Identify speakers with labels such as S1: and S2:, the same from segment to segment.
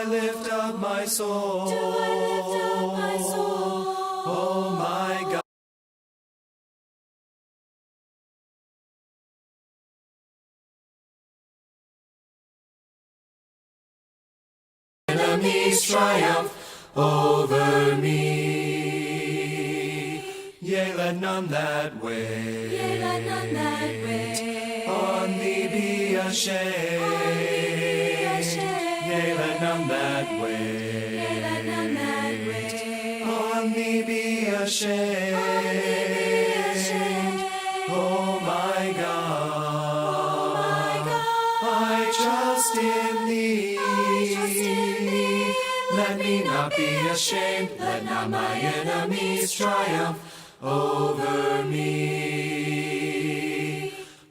S1: lift up my soul? Oh my God. Enemies triumph over me. Yea, let none that way on thee be ashamed. Yea, let none that way on thee be ashamed. Oh my God, I trust in thee. Let me not be ashamed, let not my enemies triumph over me.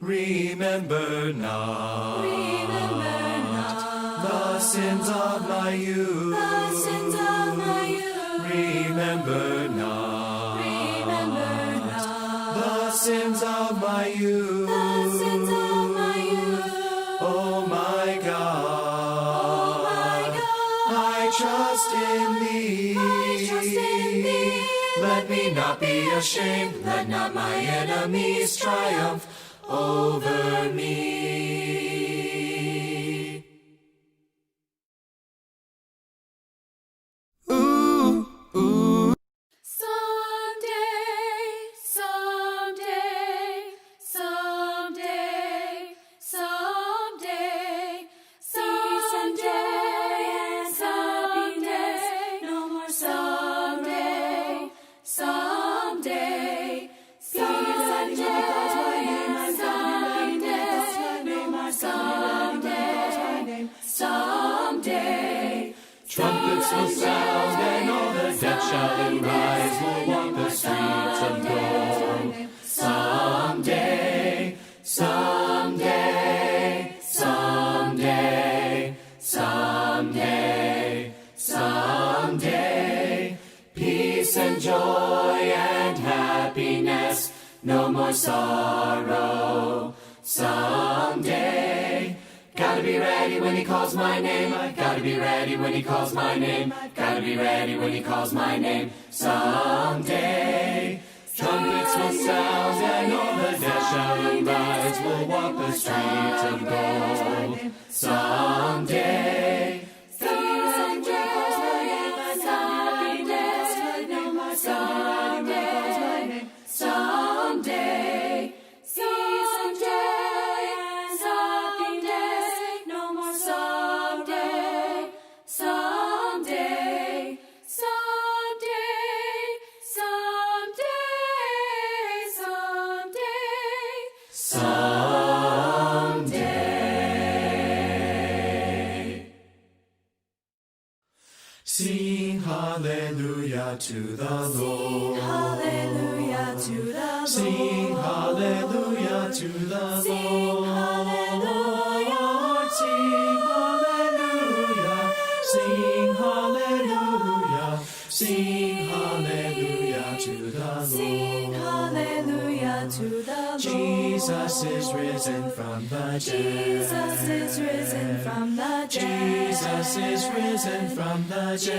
S1: Remember not the sins of my youth. Remember not the sins of my youth. Oh my God, I trust in thee. Let me not be ashamed, let not my enemies triumph over me. Ooh, ooh.
S2: Someday, someday, someday, someday, someday, and happiness, no more someday, someday, someday.
S1: Trumpets will sound and all the dead shall arise. We'll walk the streets of gold. Someday, someday, someday, someday, someday. Peace and joy and happiness, no more sorrow. Someday. Gotta be ready when he calls my name. I gotta be ready when he calls my name. Gotta be ready when he calls my name. Someday, trumpets will sound and all the dead shall arise. We'll walk the streets of gold. Someday, someday, sing hallelujah to the Lord.
S2: Hallelujah to the Lord.
S1: Sing hallelujah to the Lord. Sing hallelujah. Sing hallelujah. Sing hallelujah to the
S2: Sing
S1: Lord.
S2: hallelujah to the Lord.
S1: Jesus is risen from the
S2: Jesus is
S1: dead.
S2: risen from the dead.
S1: Jesus is risen from the
S2: Jesus is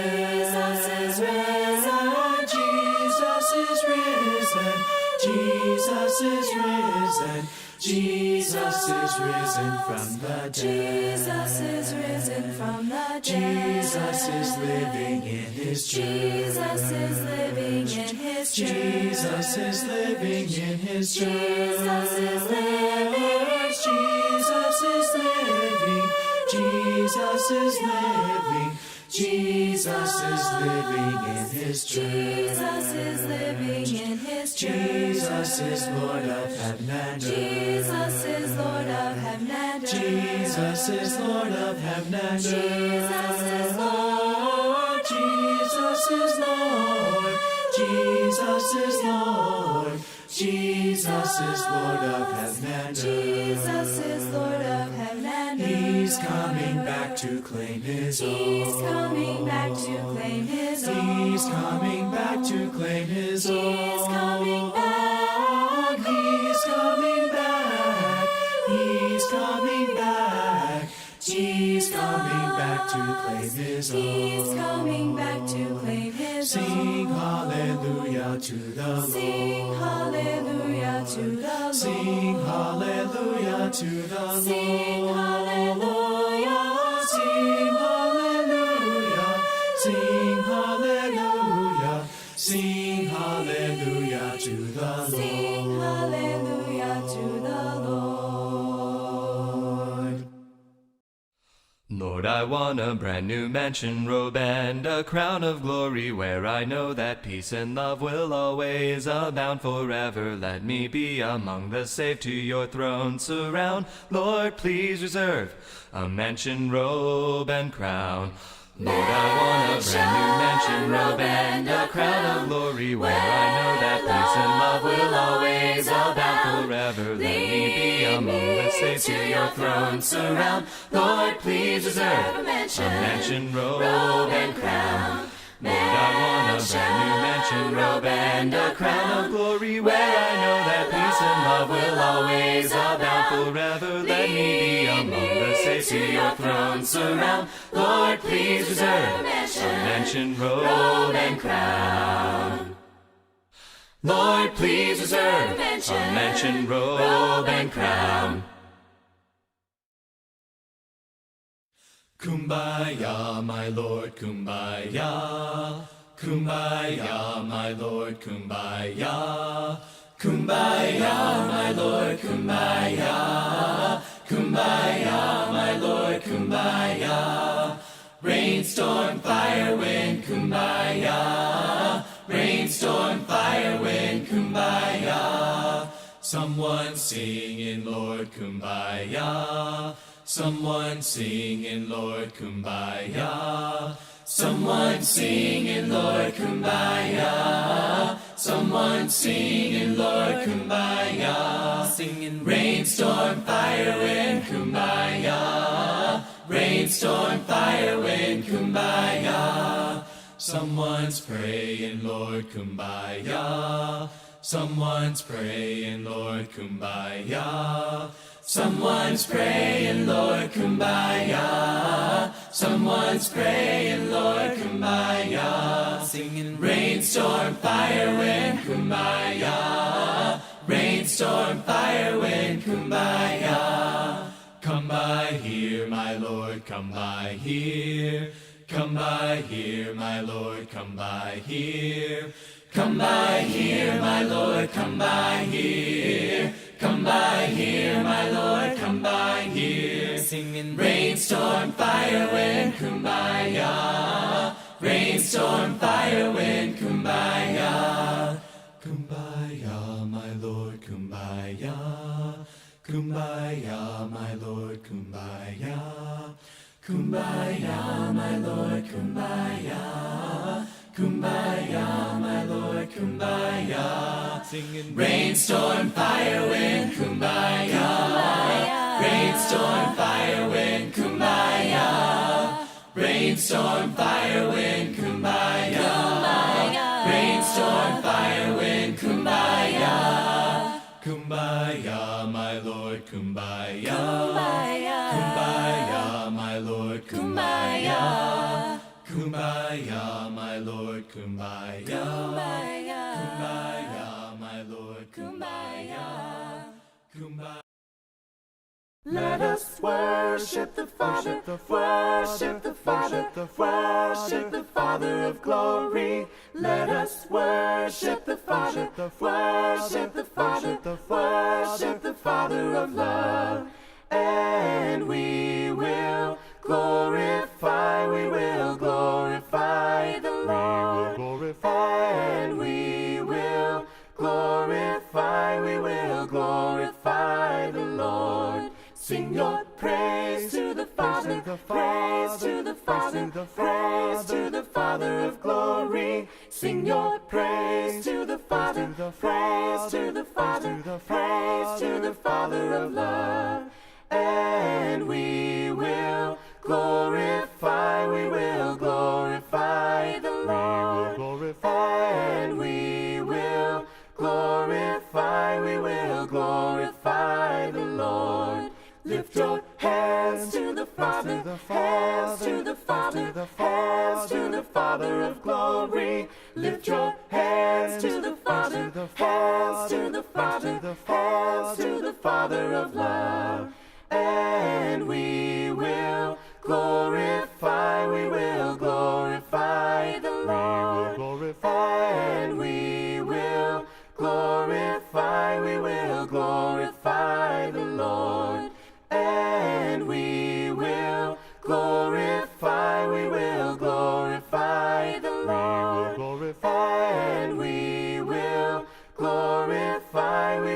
S1: dead.
S2: risen.
S1: Jesus is risen. Jesus is risen. Jesus is risen from the
S2: Jesus is
S1: dead.
S2: risen from the dead.
S1: Jesus is living in his church.
S2: Jesus is living in his church.
S1: Jesus is living in his church.
S2: Jesus is living.
S1: Jesus is living. Jesus is living. Jesus is living in his church.
S2: Jesus is living in his church.
S1: Jesus is Lord of heaven and earth.
S2: Jesus is Lord of heaven and earth.
S1: Jesus is Lord of heaven and earth.
S2: Jesus is Lord.
S1: Jesus is Lord. Jesus is Lord. Jesus is Lord of heaven and earth.
S2: Jesus is Lord of heaven and earth.
S1: He's coming back to claim his own.
S2: He's coming back to claim his own.
S1: He's coming back to claim his own.
S2: He's coming back.
S1: He's coming back. He's coming back. He's coming back back to claim his own.
S2: He's coming back to claim his
S1: Sing
S2: own.
S1: hallelujah to the Lord.
S2: Sing hallelujah to the Lord.
S1: Sing hallelujah to the Lord.
S2: Sing hallelujah.
S1: Sing hallelujah. Sing hallelujah. Sing hallelujah to the Lord.
S2: Sing hallelujah to the Lord.
S3: Lord, I want a brand new mansion robe and a crown of glory where I know that peace and love will always abound forever. Let me be among the saved to your throne surround. Lord, please reserve a mansion robe and crown. Lord, I want a brand new mansion robe and a crown of glory where I know that peace and love will always abound forever. Let me be among the saved to your throne surround. Lord, please reserve a mansion robe and crown. Lord, I want a brand new mansion robe and a crown of glory where I know that peace and love will always abound forever. Let me be among the saved to your throne surround. Lord, please reserve a mansion robe and crown. Lord, please reserve a mansion robe and crown. Kumbaya, my Lord, kumbaya. Kumbaya, my Lord, kumbaya. Kumbaya, my Lord, kumbaya. Kumbaya, my Lord, kumbaya. Rainstorm, fire, wind, kumbaya. Rainstorm, fire, wind, kumbaya. Someone singing, Lord, kumbaya. Someone singing, Lord, kumbaya. Someone singing, Lord, kumbaya. Someone singing, Lord, kumbaya. Singing rainstorm, fire, wind, kumbaya. Rainstorm, fire, wind, kumbaya. Someone's praying, Lord, kumbaya. Someone's praying, Lord, kumbaya. Someone's praying, Lord, kumbaya. Someone's praying, Lord, kumbaya. Singing rainstorm, fire, wind, kumbaya. Rainstorm, fire, wind, kumbaya. Come by here, my Lord, come by here. Come by here, my Lord, come by here. Come by here, my Lord, come by here. Come by here, my Lord, come by here. Singing rainstorm, fire, wind, kumbaya. Rainstorm, fire, wind, kumbaya. Kumbaya, my Lord, kumbaya. Kumbaya, my Lord, kumbaya. Kumbaya, my Lord, kumbaya. Kumbaya, my Lord, kumbaya. Singing rainstorm, fire, wind, kumbaya. Rainstorm, fire, wind, kumbaya. Rainstorm, fire, wind, kumbaya. Rainstorm, fire, wind, kumbaya. Kumbaya, my Lord, kumbaya. Kumbaya, my Lord, kumbaya. Kumbaya, my Lord, kumbaya. Kumbaya, my Lord, kumbaya. Kumbaya.
S1: Let us worship the Father, worship the Father, worship the Father of glory. Let us worship the Father, worship the Father, worship the Father of love. And we will glorify the Lord. And we will glorify the Lord. Sing your praise to the Father, praise to the Father, praise to the Father of glory. Sing your praise to the Father, praise to the Father, praise to the Father of love. And we will glorify the Lord. And we will glorify the Lord. Lift your hands to the Father, hands to the Father, hands to the Father of glory. Lift your hands to the Father, hands to the Father, hands to the Father of love. And we will glorify the Lord. And we will glorify the Lord. And we will glorify the Lord. And we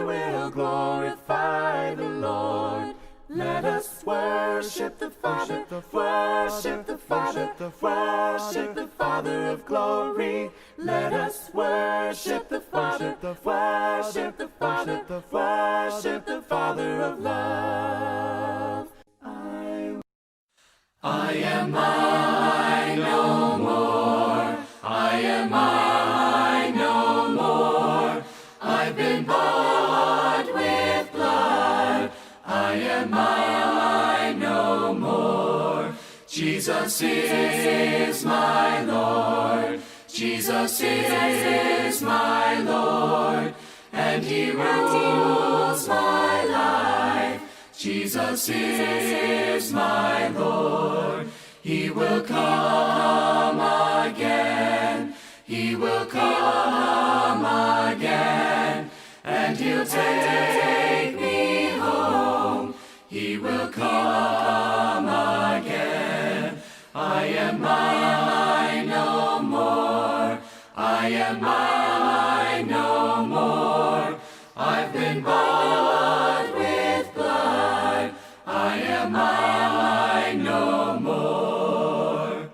S1: will glorify the Lord. Let us worship the Father, worship the Father, worship the Father of glory. Let us worship the Father, worship the Father, worship the Father of love. I am mine no more. I am mine no more. I've been bought with blood. I am mine no more. Jesus is my Lord. Jesus is my Lord. And He rules my life. Jesus is my Lord. He will come again. He will come again. And He'll take me home. He will come again. I am mine no more. I am mine no more. I've been bought with blood. I am mine no more.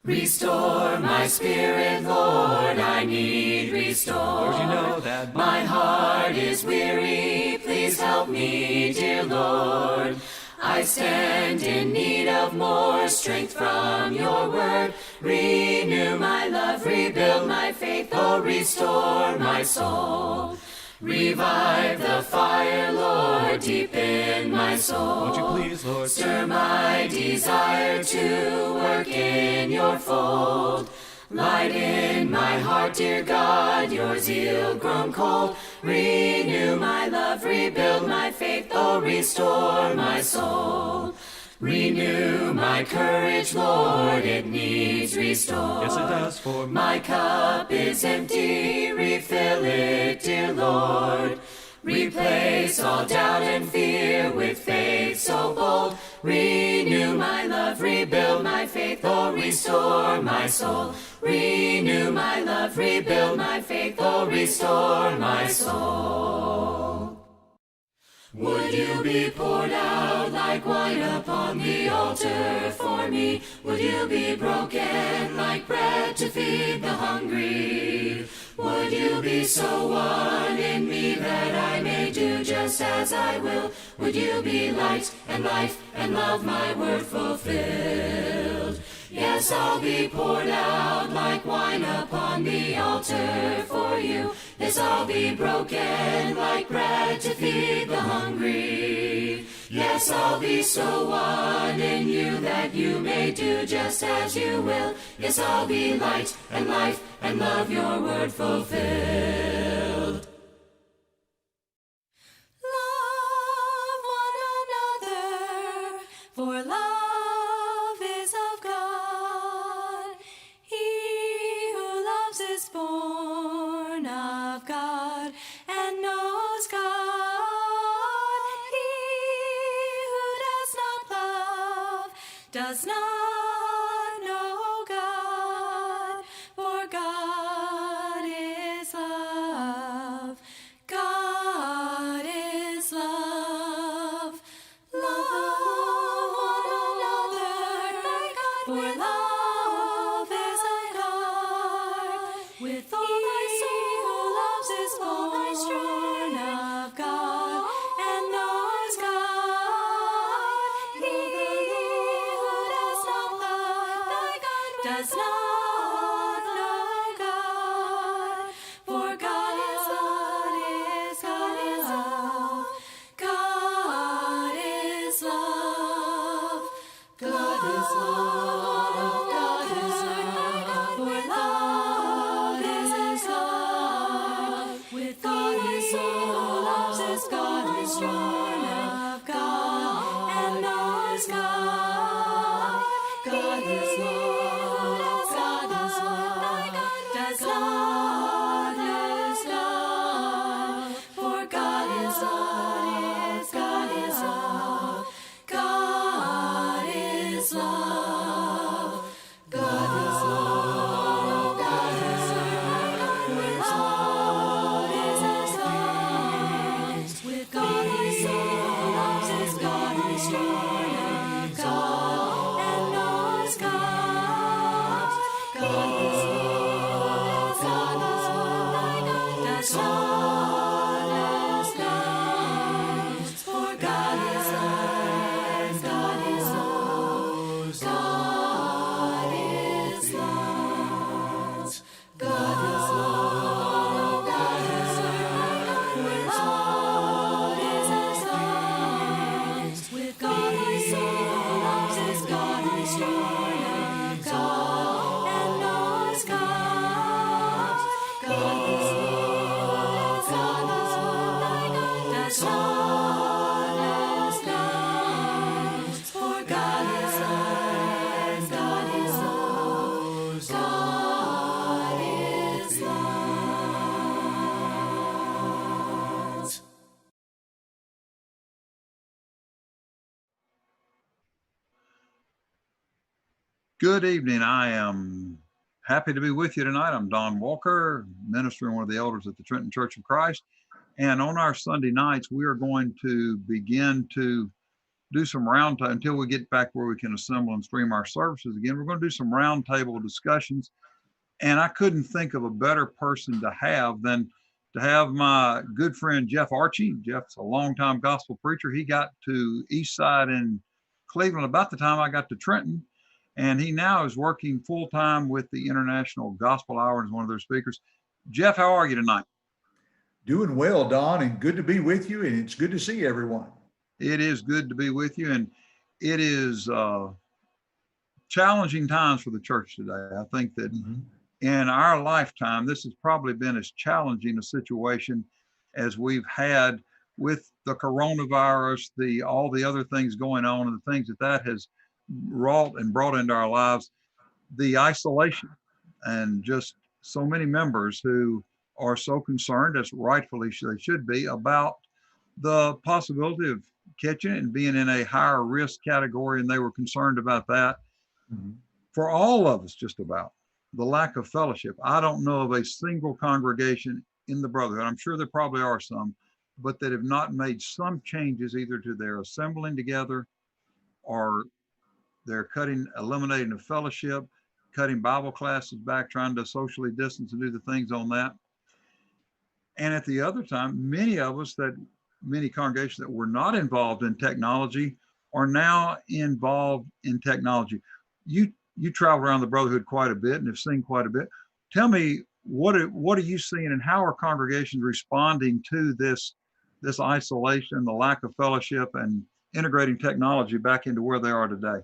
S1: Restore my spirit, Lord, I need restored.
S3: Lord, you know that
S1: My heart is weary, please help me, dear Lord. I stand in need of more strength from your word. Renew my love, rebuild my faith, oh, restore my soul. Revive the fire, Lord, deep in my soul.
S3: won't you please, Lord,
S1: Stir my desire to work in your fold. Light in my heart, dear God, your zeal grown cold. Renew my love, rebuild my faith, oh, restore my soul. Renew my courage, Lord, it needs restored.
S3: yes it does, for
S1: My cup is empty, refill it, dear Lord. Replace all doubt and fear with faith so bold. Renew my love, rebuild my faith, oh, restore my soul. Renew my love, rebuild my faith, oh, restore my soul. Would you be poured out like wine upon the altar for me? Would you be broken like bread to feed the hungry? Would you be so one in me that I may do just as I will? Would you be light and life and love, my word fulfilled? Yes, I'll be poured out like wine upon the altar for you. Yes, I'll be broken like bread to feed the hungry. Yes, I'll be so one in you that you may do just as you will. Yes, I'll be light and life and love, your word fulfilled.
S2: Love one another, for love is of God. He who loves is born of God and knows God. He who does not love does not know God, for God is love. God is love. Love one another, for love is of God. With all thy soul, who loves is born of God and knows God. He who does not love does not know God, for God is love. God is love. God is love. God is love. God is love. God is love. For God is love. God is love. God is love. God is love. God is love. With God is His love. With God is love. His God is joy. God and knows God. God is love. God is love. Does God is love. For God is love. God is love. God is love. God is love. God is love. With God is His love. With God is love. His God is joy. God and knows God. God is love. God is love. Does God is love. For God is love. God is love. God is love.
S4: Good evening. I am happy to be with you tonight. I'm Don Walker, minister and one of the elders at the Trenton Church of Christ. And on our Sunday nights, we are going to begin to do some roundtable until we get back where we can assemble and stream our services again. We're going to do some roundtable discussions. And I couldn't think of a better person to have than to have my good friend Jeff Archie. Jeff's a longtime gospel preacher. He got to Eastside in Cleveland about the time I got to Trenton. And he now is working full-time with the International Gospel Hour and is one of their speakers. Jeff, how are you tonight?
S5: Doing well, Don, and good to be with you, and it's good to see everyone.
S4: It is good to be with you, and it is challenging times for the church today. I think that in our lifetime, this has probably been as challenging a situation as we've had with the coronavirus, all the other things going on, and the things that has wrought and brought into our lives, the isolation, and just so many members who are so concerned, as rightfully they should be, about the possibility of catching it and being in a higher risk category, and they were concerned about that. For all of us, just about the lack of fellowship. I don't know of a single congregation in the Brotherhood, I'm sure there probably are some, but that have not made some changes either to their assembling together, or they're eliminating the fellowship, cutting Bible classes back, trying to socially distance and do the things on that. And at the other time, many congregations that were not involved in technology are now involved in technology. You travel around the Brotherhood quite a bit and have seen quite a bit. Tell me, what are you seeing, and how are congregations responding to this isolation, the lack of fellowship, and integrating technology back into where they are today?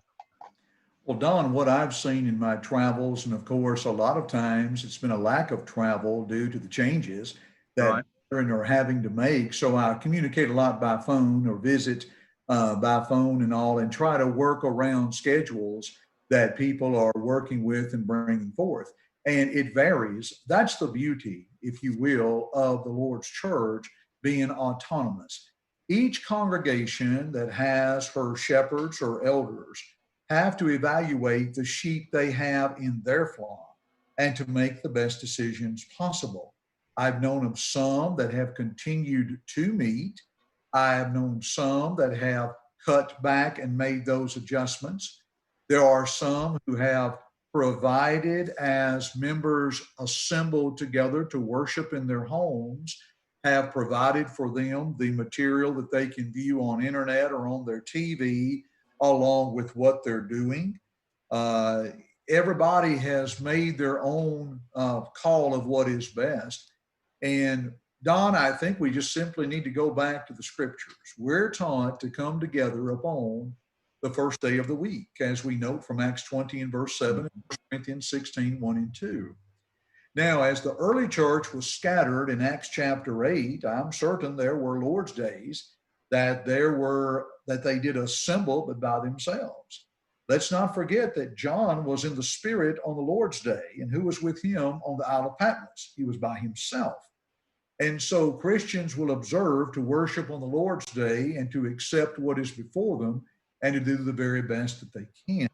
S5: Well, Don, what I've seen in my travels, and of course, a lot of times it's been a lack of travel due to the changes that brethren are having to make. So I communicate a lot by phone or visit by phone and all, and try to work around schedules that people are working with and bringing forth. And it varies. That's the beauty, if you will, of the Lord's church being autonomous. Each congregation that has her shepherds or elders have to evaluate the sheep they have in their flock and to make the best decisions possible. I've known of some that have continued to meet. I have known some that have cut back and made those adjustments. There are some who have provided, as members assembled together to worship in their homes, have provided for them the material that they can view on internet or on their TV, along with what they're doing. Everybody has made their own call of what is best. And Don, I think we just simply need to go back to the scriptures. We're taught to come together upon the first day of the week, as we note from Acts 20 and verse 7, and 1 Corinthians 16, 1 and 2. Now, as the early church was scattered in Acts chapter 8, I'm certain there were Lord's days that they did assemble, but by themselves. Let's not forget that John was in the Spirit on the Lord's day, and who was with him on the Isle of Patmos? He was by himself. And so Christians will observe to worship on the Lord's day and to accept what is before them and to do the very best that they can.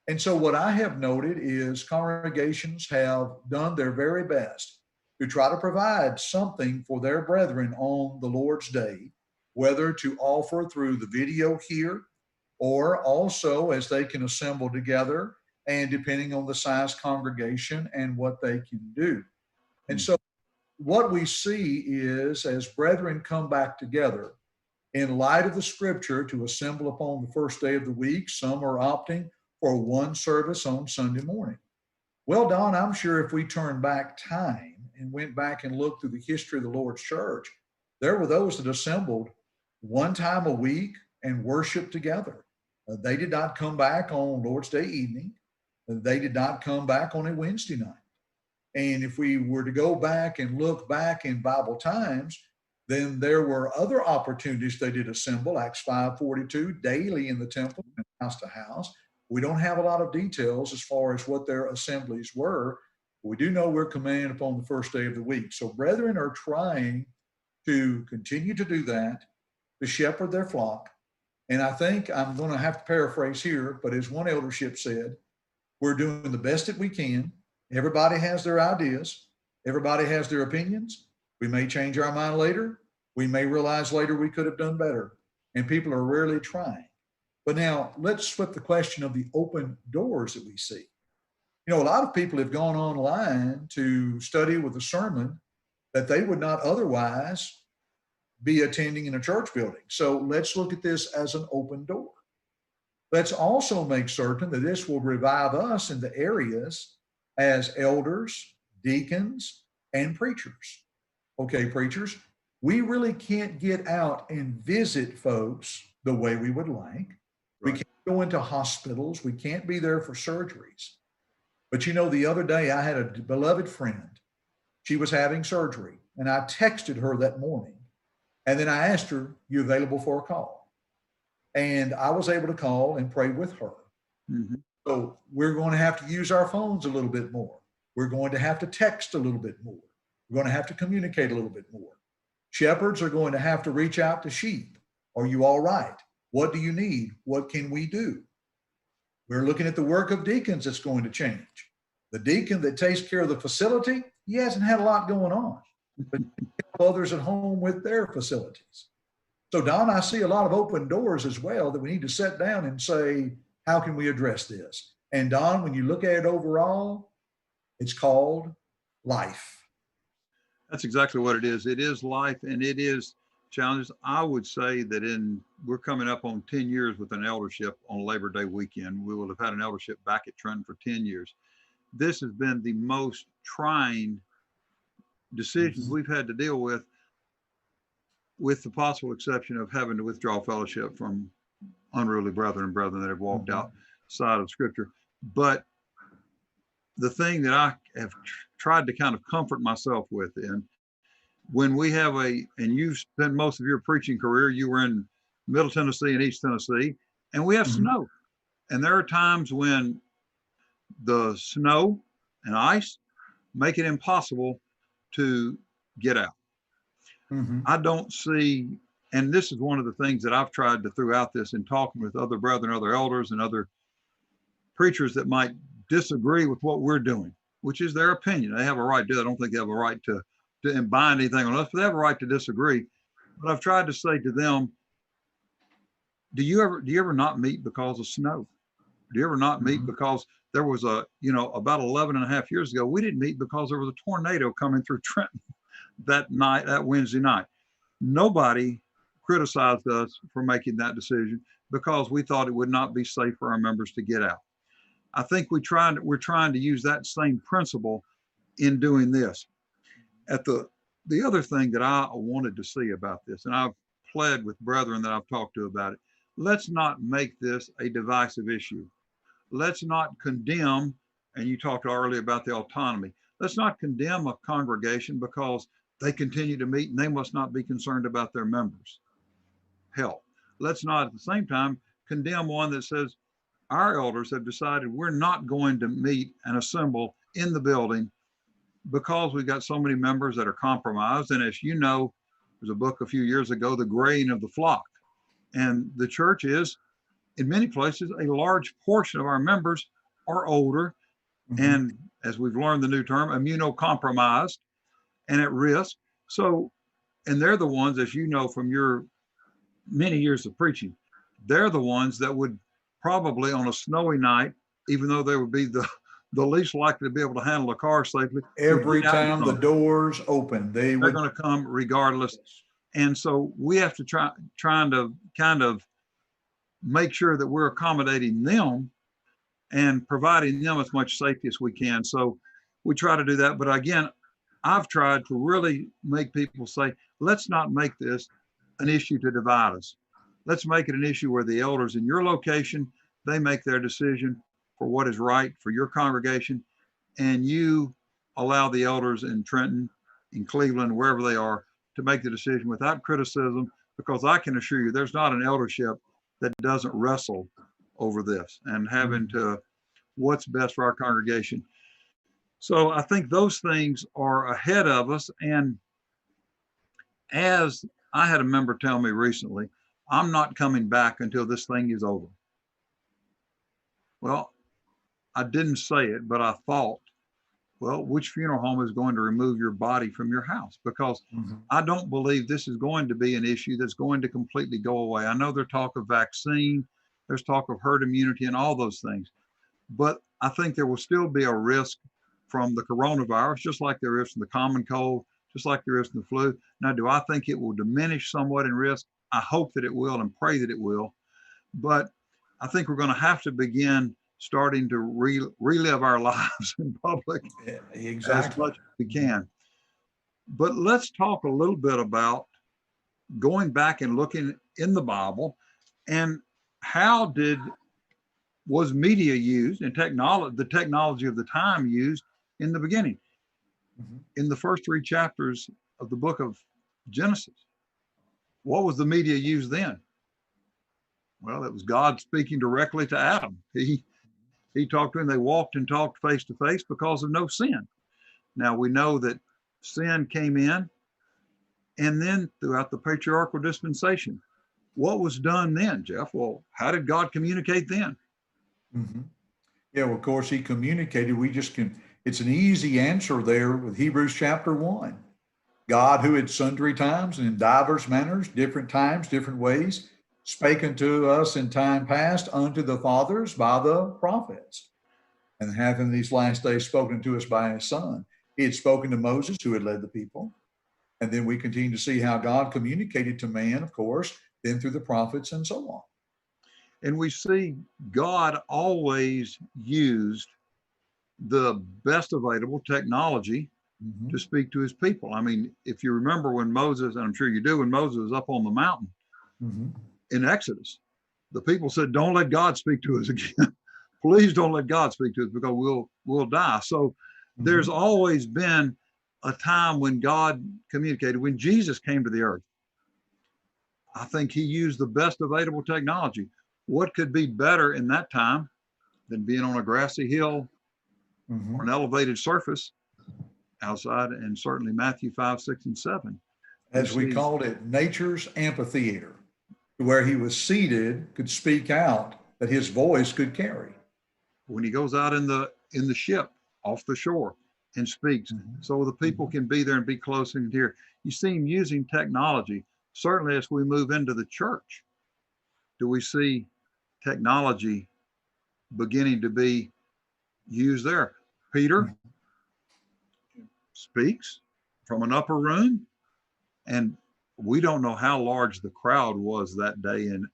S5: And so what I have noted is congregations have done their very best to try to provide something for their brethren on the Lord's day, whether to offer through the video here or also as they can assemble together and depending on the size congregation and what they can do. And so what we see is as brethren come back together in light of the scripture to assemble upon the first day of the week, some are opting for one service on Sunday morning. Well, Don, I'm sure if we turn back time and went back and looked through the history of the Lord's church, there were those that assembled one time a week and worshiped together. They did not come back on Lord's Day evening. They did not come back on a Wednesday night. And if we were to go back and look back in Bible times, then there were other opportunities they did assemble, Acts 5:42, daily in the temple and house to house. We don't have a lot of details as far as what their assemblies were. We do know we're commanded upon the first day of the week. So brethren are trying to continue to do that, to shepherd their flock. And I think I'm going to have to paraphrase here, but as one eldership said, we're doing the best that we can. Everybody has their ideas. Everybody has their opinions. We may change our mind later. We may realize later we could have done better. And people are rarely trying. But now let's flip the question of the open doors that we see. You know, a lot of people have gone online to study with a sermon that they would not otherwise be attending in a church building. So let's look at this as an open door. Let's also make certain that this will revive us in the areas as elders, deacons, and preachers. Okay, preachers, we really can't get out and visit folks the way we would like. We can't go into hospitals. We can't be there for surgeries. But you know, the other day I had a beloved friend. She was having surgery, and I texted her that morning. And then I asked her, "You available for a call?" And I was able to call and pray with her. Mm-hmm. So we're going to have to use our phones a little bit more. We're going to have to text a little bit more. We're going to have to communicate a little bit more. Shepherds are going to have to reach out to sheep. Are you all right? What do you need? What can we do? We're looking at the work of deacons that's going to change. The deacon that takes care of the facility, he hasn't had a lot going on, but others at home with their facilities. So Don, I see a lot of open doors as well that we need to sit down and say, how can we address this? And Don, when you look at it overall, it's called life.
S4: That's exactly what it is. It is life, and it is challenges. I would say that we're coming up on 10 years with an eldership on Labor Day weekend. We will have had an eldership back at Trenton for 10 years. This has been the most trying decisions we've had to deal with the possible exception of having to withdraw fellowship from unruly brethren and brethren that have walked outside of Scripture. But the thing that I have tried to kind of comfort myself with when we have and you've spent most of your preaching career, you were in Middle Tennessee and East Tennessee, and we have snow. And there are times when the snow and ice make it impossible to get out. I don't see, and this is one of the things that I've tried to throughout this in talking with other brethren, other elders, and other preachers that might disagree with what we're doing, which is their opinion. They have a right to do that. I don't think they have a right to bind anything on us, but they have a right to disagree. But I've tried to say to them, do you ever not meet because of snow? Do you ever not meet because there was about 11 and a half years ago, we didn't meet because there was a tornado coming through Trenton that Wednesday night. Nobody criticized us for making that decision because we thought it would not be safe for our members to get out. I think we're trying to use that same principle in doing this. The other thing that I wanted to see about this, and I've pled with brethren that I've talked to about it, let's not make this a divisive issue. Let's not condemn, and you talked earlier about the autonomy, let's not condemn a congregation because they continue to meet and they must not be concerned about their members' health. Let's not at the same time condemn one that says, our elders have decided we're not going to meet and assemble in the building because we've got so many members that are compromised. And as you know, there's a book a few years ago, The Graying of the Flock. And the church is, in many places, a large portion of our members are older. And as we've learned the new term, immunocompromised and at risk. So, and they're the ones, as you know from your many years of preaching, they're the ones that would probably on a snowy night, even though they would be the least likely to be able to handle a car safely.
S5: Every time the doors open, they're
S4: going to come regardless. And so we have to trying to kind of make sure that we're accommodating them and providing them as much safety as we can. So we try to do that. But again, I've tried to really make people say, let's not make this an issue to divide us. Let's make it an issue where the elders in your location, they make their decision for what is right for your congregation. And you allow the elders in Trenton, in Cleveland, wherever they are, to make the decision without criticism, because I can assure you there's not an eldership that doesn't wrestle over this and having to what's best for our congregation. So I think those things are ahead of us. And as I had a member tell me recently, I'm not coming back until this thing is over. Well, I didn't say it, but I thought, well, which funeral home is going to remove your body from your house? Because I don't believe this is going to be an issue that's going to completely go away. I know there's talk of vaccine, there's talk of herd immunity and all those things, but I think there will still be a risk from the coronavirus, just like there is from the common cold, just like there is from the flu. Now, do I think it will diminish somewhat in risk? I hope that it will and pray that it will. But I think we're going to have to begin starting to relive our lives in public as much as we can. But let's talk a little bit about going back and looking in the Bible and how was media used and the technology of the time used in the beginning. In the first 3 chapters of the book of Genesis, what was the media used then? Well, it was God speaking directly to Adam. He talked to him. They walked and talked face to face because of no sin. Now we know that sin came in, and then throughout the patriarchal dispensation, what was done then, Jeff? Well, how did God communicate then?
S5: Yeah, well, of course, he communicated. It's an easy answer there with Hebrews chapter 1. God, who at sundry times and in divers manners, different times, different ways, spake unto us in time past unto the fathers by the prophets, and hath in these last days spoken to us by his Son. He had spoken to Moses, who had led the people. And then we continue to see how God communicated to man, of course, then through the prophets and so on.
S4: And we see God always used the best available technology to speak to his people. I mean, if you remember when Moses, and I'm sure you do, when Moses was up on the mountain in Exodus, the people said, don't let God speak to us again. Please don't let God speak to us because we'll die. So there's always been a time when God communicated. When Jesus came to the earth, I think he used the best available technology. What could be better in that time than being on a grassy hill or an elevated surface outside? And certainly Matthew 5, 6, and 7.
S5: As we called it, nature's amphitheater, where he was seated, could speak out, that his voice could carry.
S4: When he goes out in the ship off the shore and speaks, so the people can be there and be close and hear. You see him using technology. Certainly as we move into the church, do we see technology beginning to be used there? Peter speaks from an upper room, and we don't know how large the crowd was that day in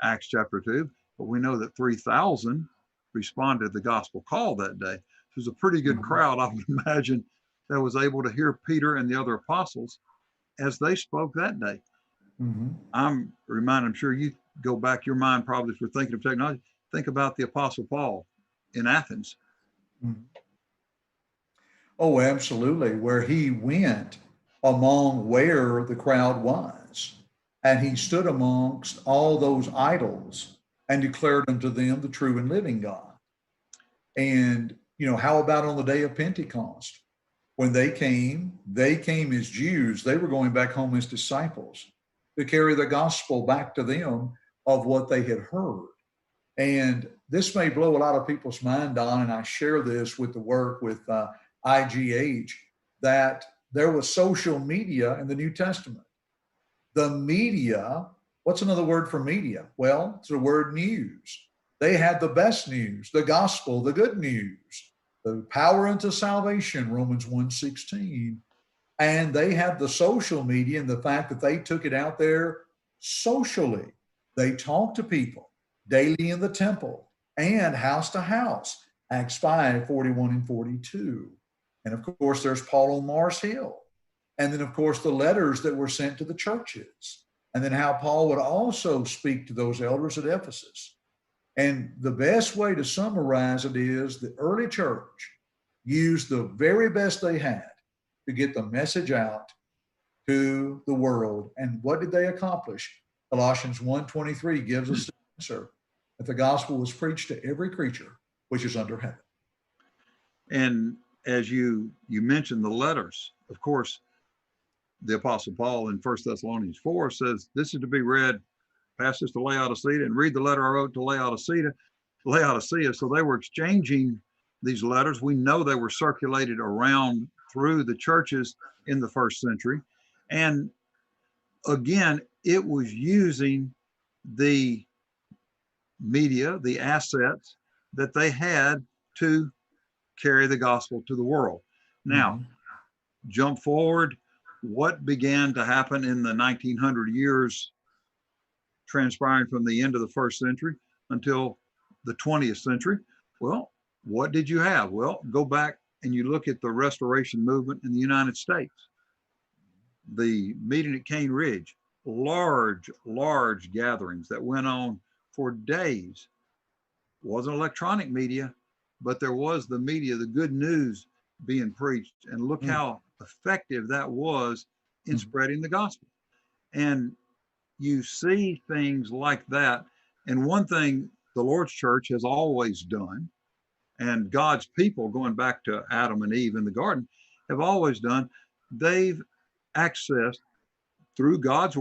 S4: Acts chapter 2, but we know that 3,000 responded to the gospel call that day. It was a pretty good crowd, I would imagine, that was able to hear Peter and the other apostles as they spoke that day. I'm sure you go back, your mind probably, if you're thinking of technology, think about the Apostle Paul in Athens.
S5: Oh, absolutely. Where he went among where the crowd was, and he stood amongst all those idols and declared unto them the true and living God. And, how about on the day of Pentecost? When they came as Jews. They were going back home as disciples to carry the gospel back to them of what they had heard. And this may blow a lot of people's mind, Don, and I share this with the work with IGH, that there was social media in the New Testament. The media, what's another word for media? Well, it's the word news. They had the best news, the gospel, the good news, the power unto salvation, Romans 1:16. And they had the social media and the fact that they took it out there socially. They talked to people daily in the temple and house to house, Acts 5:41 and 42. And of course, there's Paul on Mars Hill. And then, of course, the letters that were sent to the churches. And then how Paul would also speak to those elders at Ephesus. And the best way to summarize it is the early church used the very best they had to get the message out to the world. And what did they accomplish? Colossians 1:23 gives us the answer that the gospel was preached to every creature which is under heaven.
S4: And as you mentioned the letters, of course, the Apostle Paul in 1 Thessalonians 4 says, this is to be read, pass this to Laodicea, and read the letter I wrote to Laodicea. So they were exchanging these letters. We know they were circulated around through the churches in the first century. And again, it was using the media, the assets that they had to carry the gospel to the world. Now, jump forward, what began to happen in the 1900 years transpiring from the end of the first century until the 20th century? Well, what did you have? Well, go back and you look at the Restoration movement in the United States. The meeting at Cane Ridge, large gatherings that went on for days. Wasn't electronic media, but there was the media, the good news being preached. And look how effective that was in spreading the gospel. And you see things like that. And one thing the Lord's church has always done, and God's people, going back to Adam and Eve in the garden, have always done, they've accessed through God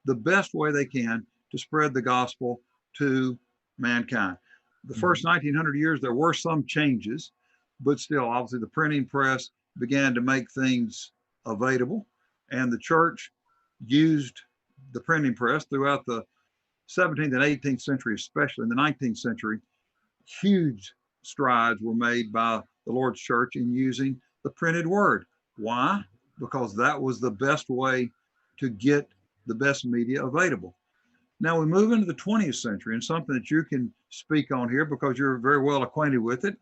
S4: the best way they can to spread the gospel to mankind. The first 1900 years, there were some changes, but still, obviously, the printing press began to make things available, and the church used the printing press throughout the 17th and 18th century, especially in the 19th century. Huge strides were made by the Lord's church in using the printed word. Why? Because that was the best way to get the best media available. Now we move into the 20th century, and something that you can speak on here because you're very well acquainted with it.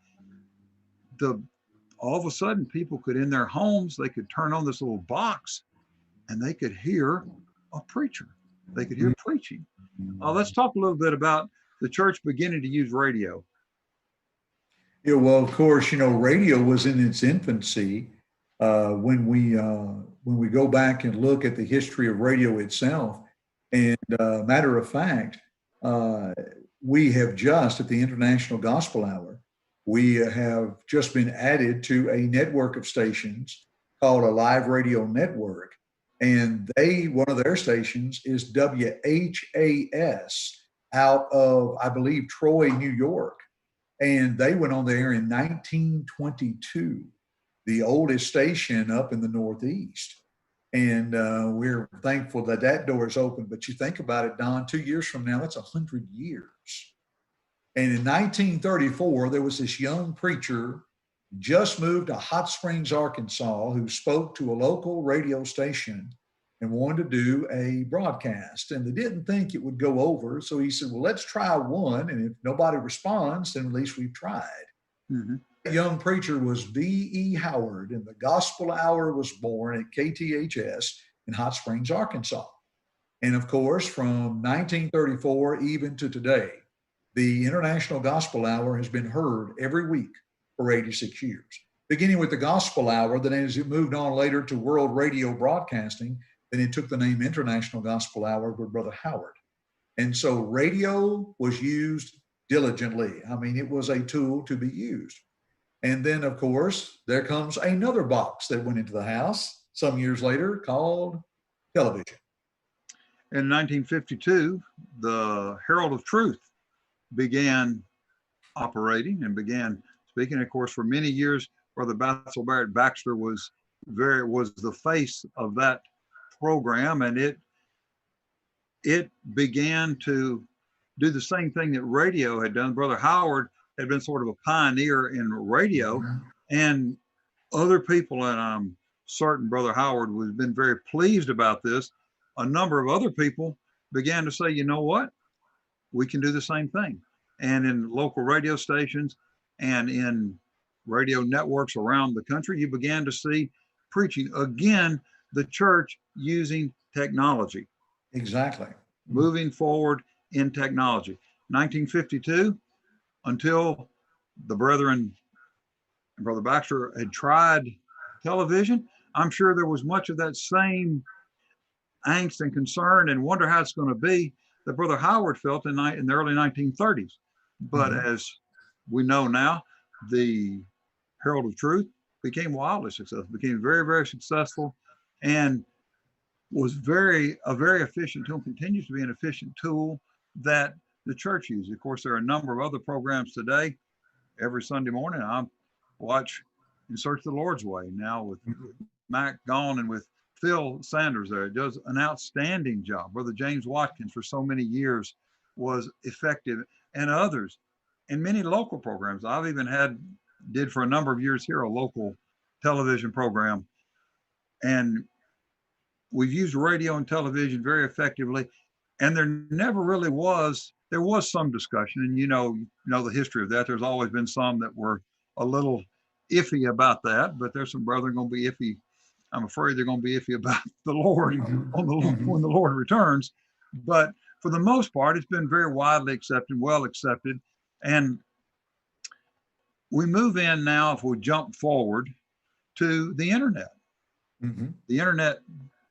S4: All of a sudden, people could, in their homes, they could turn on this little box and they could hear a preacher. They could hear preaching. Let's talk a little bit about the church beginning to use radio.
S5: Yeah, well, of course, radio was in its infancy. When we go back and look at the history of radio itself, and matter of fact, we have just at the International Gospel Hour, we have just been added to a network of stations called a live radio network. And one of their stations is WHAS out of, I believe, Troy, New York. And they went on the air in 1922, the oldest station up in the Northeast. And we're thankful that that door is open. But you think about it, Don, 2 years from now, that's 100 years. And in 1934, there was this young preacher just moved to Hot Springs, Arkansas, who spoke to a local radio station and wanted to do a broadcast. And they didn't think it would go over. So he said, well, let's try one. And if nobody responds, then at least we've tried. Mm-hmm. The young preacher was V.E. Howard, and the Gospel Hour was born at KTHS in Hot Springs, Arkansas. And of course, from 1934 even to today, the International Gospel Hour has been heard every week for 86 years, beginning with the Gospel Hour. Then as it moved on later to World Radio Broadcasting, then it took the name International Gospel Hour with Brother Howard. And so radio was used diligently. I mean, it was a tool to be used. And then, of course, there comes another box that went into the house some years later called television.
S4: In 1952, the Herald of Truth began operating and began speaking. Of course, for many years, Brother Basil Barrett Baxter was the face of that program, and it began to do the same thing that radio had done. Brother Howard had been sort of a pioneer in radio, and other people, and I'm certain Brother Howard was been very pleased about this. A number of other people began to say, you know what, we can do the same thing. And in local radio stations and in radio networks around the country, you began to see preaching again, the church using technology.
S5: Exactly.
S4: Moving forward in technology. 1952, until the brethren and Brother Baxter had tried television, I'm sure there was much of that same angst and concern and wonder how it's going to be that Brother Howard felt in the early 1930s. But as we know now, the Herald of Truth became wildly successful, became very, very successful, and was a very efficient tool, continues to be an efficient tool that the church uses. Of course, there are a number of other programs today. Every Sunday morning, I watch In Search of the Lord's Way now with Mac Gone and with Phil Sanders there. It does an outstanding job. Brother James Watkins for so many years was effective, and others, and many local programs. I've even did for a number of years here a local television program, and we've used radio and television very effectively. And there was some discussion, and you know the history of that. There's always been some that were a little iffy about that, but there's some brethren going to be iffy. I'm afraid they're going to be iffy about the Lord when the Lord returns. But for the most part, it's been very widely accepted, well accepted. And we move in now, if we jump forward to the internet. The internet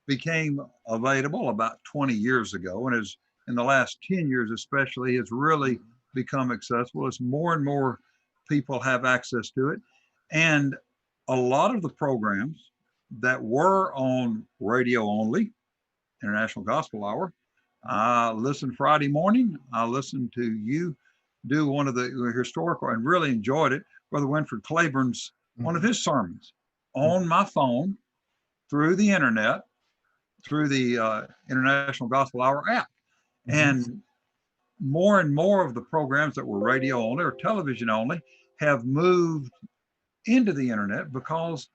S4: became available about 20 years ago, and is in the last 10 years especially, has really become accessible as more and more people have access to it. And a lot of the programs that were on radio only, International Gospel Hour, I listened Friday morning. I listened to you do one of the historical and really enjoyed it. Brother Winfred Claiborne's, one of his sermons on my phone through the internet, through the International Gospel Hour app. And more of the programs that were radio only or television only have moved into the internet because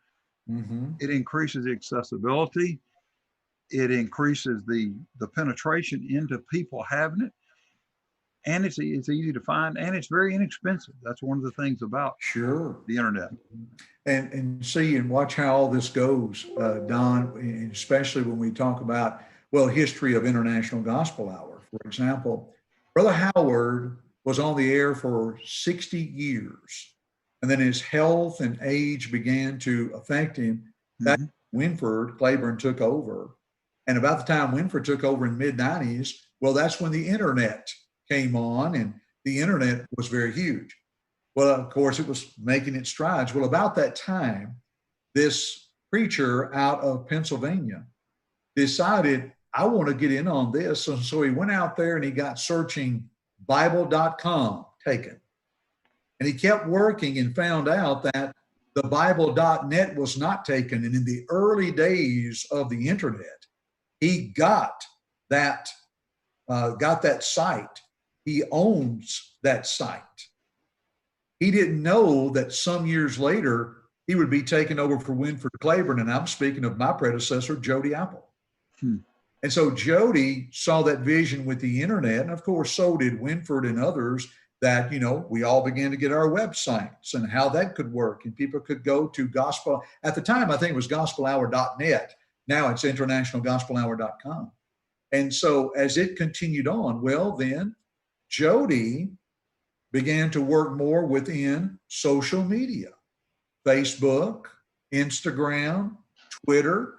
S4: it increases the accessibility. It increases the penetration into people having it. And it's easy to find, and it's very inexpensive. That's one of the things about the internet.
S5: And see and watch how all this goes, Don, and especially when we talk about, history of International Gospel Hour. For example, Brother Howard was on the air for 60 years. And then his health and age began to affect him. That Winfred Claiborne took over. And about the time Winfred took over in mid-90s, that's when the internet came on, and the internet was very huge. Well, of course, it was making its strides. Well, about that time, this preacher out of Pennsylvania decided, I want to get in on this. And so he went out there and he got searching Bible.com taken. And he kept working and found out that the Bible.net was not taken. And in the early days of the internet, he got that site. He owns that site. He didn't know that some years later, he would be taken over for Winfred Claiborne. And I'm speaking of my predecessor, Jody Apple. And so Jody saw that vision with the internet. And of course, so did Winfred and others, that, we all began to get our websites and how that could work. And people could go to gospel. At the time, I think it was gospelhour.net. Now it's internationalgospelhour.com. And so as it continued on, then Jody began to work more within social media, Facebook, Instagram, Twitter.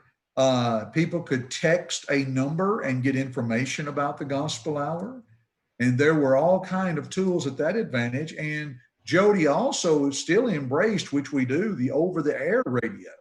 S5: People could text a number and get information about the gospel hour. And there were all kind of tools at that advantage. And Jody also still embraced, which we do, the over-the-air radio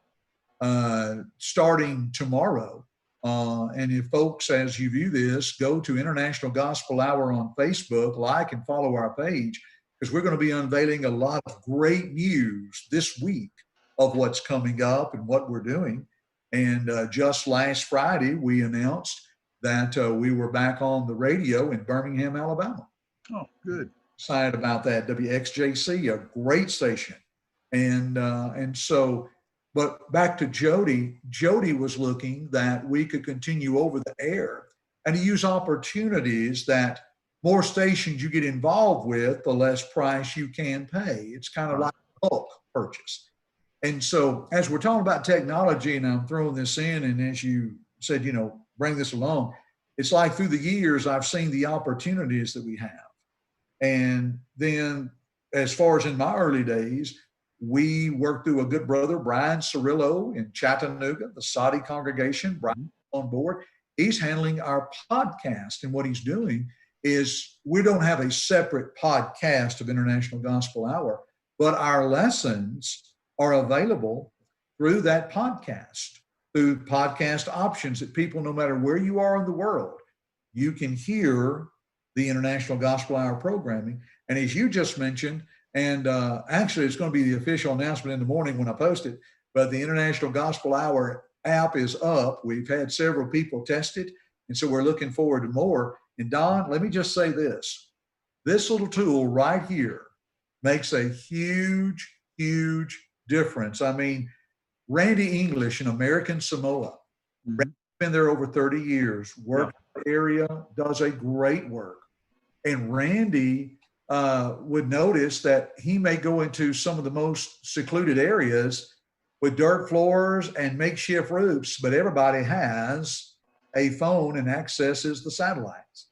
S5: starting tomorrow. And if folks, as you view this, go to International Gospel Hour on Facebook, like and follow our page, because we're going to be unveiling a lot of great news this week of what's coming up and what we're doing. And just last Friday, we announced that we were back on the radio in Birmingham, Alabama.
S4: Oh, good.
S5: Excited about that. WXJC, a great station. And so, but back to Jody. Jody was looking that we could continue over the air and to use opportunities that more stations you get involved with, the less price you can pay. It's kind of like a bulk purchase. And so as we're talking about technology, and I'm throwing this in, and as you said, you know, bring this along, it's like through the years, I've seen the opportunities that we have. And then as far as in my early days, we worked through a good brother, Brian Cirillo in Chattanooga, the Saudi congregation. Brian on board. He's handling our podcast. And what he's doing is we don't have a separate podcast of International Gospel Hour, but our lessons are available through that podcast, through podcast options that people, no matter where you are in the world, you can hear the International Gospel Hour programming. And as you just mentioned, and actually it's going to be the official announcement in the morning when I post it, but the International Gospel Hour app is up. We've had several people test it, and so we're looking forward to more. And Don, let me just say this. This little tool right here makes a huge, huge difference. I mean, Randy English in American Samoa, Randy's been there over 30 years, worked in the area, does a great work. And Randy would notice that he may go into some of the most secluded areas with dirt floors and makeshift roofs, but everybody has a phone and accesses the satellites.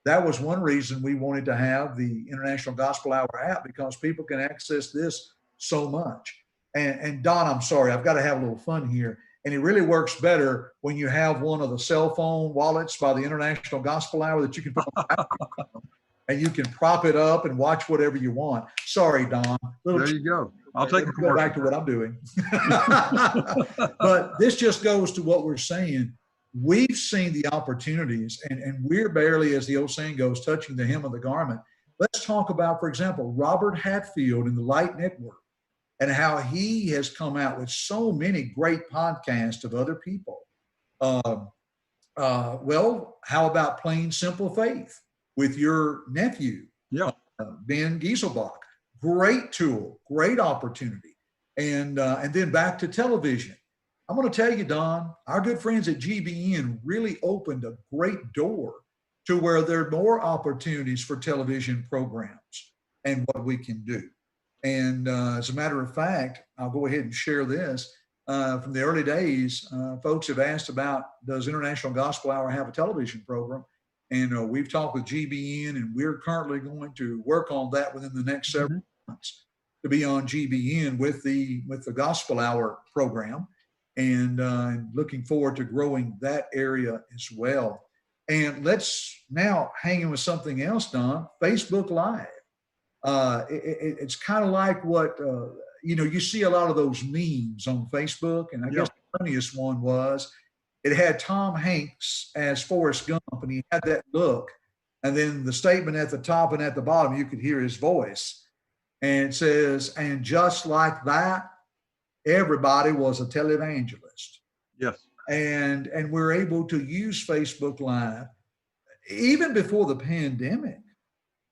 S5: That was one reason we wanted to have the International Gospel Hour app, because people can access this so much. And Don, I'm sorry, I've got to have a little fun here. And it really works better when you have one of the cell phone wallets by the International Gospel Hour that you can put on the background, and you can prop it up and watch whatever you want. Sorry, Don.
S4: There you go. I'll take a
S5: go back to what I'm doing. But this just goes to what we're saying. We've seen the opportunities, and we're barely, as the old saying goes, touching the hem of the garment. Let's talk about, for example, Robert Hatfield in the Light Network, and how he has come out with so many great podcasts of other people. Well, how about Plain Simple Faith with your nephew, Ben Gieselbach? Great tool, great opportunity. And then back to television. I'm going to tell you, Don, our good friends at GBN really opened a great door to where there are more opportunities for television programs and what we can do. And as a matter of fact, I'll go ahead and share this. From the early days, folks have asked about, does International Gospel Hour have a television program? And we've talked with GBN, and we're currently going to work on that within the next several months to be on GBN with the Gospel Hour program, and looking forward to growing that area as well. And let's now hang in with something else, Don. Facebook Live. It's kind of like what, you see a lot of those memes on Facebook, and I guess the funniest one was, it had Tom Hanks as Forrest Gump, and he had that look, and then the statement at the top and at the bottom, you could hear his voice, and it says, and just like that, everybody was a televangelist.
S4: Yes.
S5: And we're able to use Facebook Live, even before the pandemic,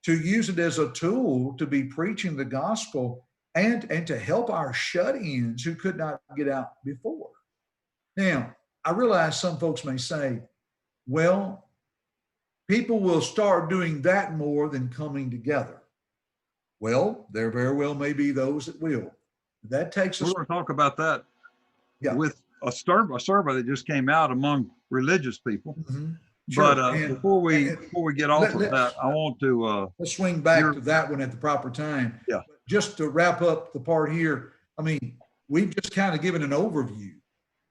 S5: to use it as a tool to be preaching the gospel and to help our shut-ins who could not get out before. Now, I realize some folks may say, well, people will start doing that more than coming together. Well, there very well may be those that will. That takes us.
S4: We're going to talk about that with a survey that just came out among religious people.
S5: Mm-hmm. Sure.
S4: But before we get off of that, I want to
S5: let's swing back to that one at the proper time.
S4: Yeah.
S5: Just to wrap up the part here, I mean, we've just kind of given an overview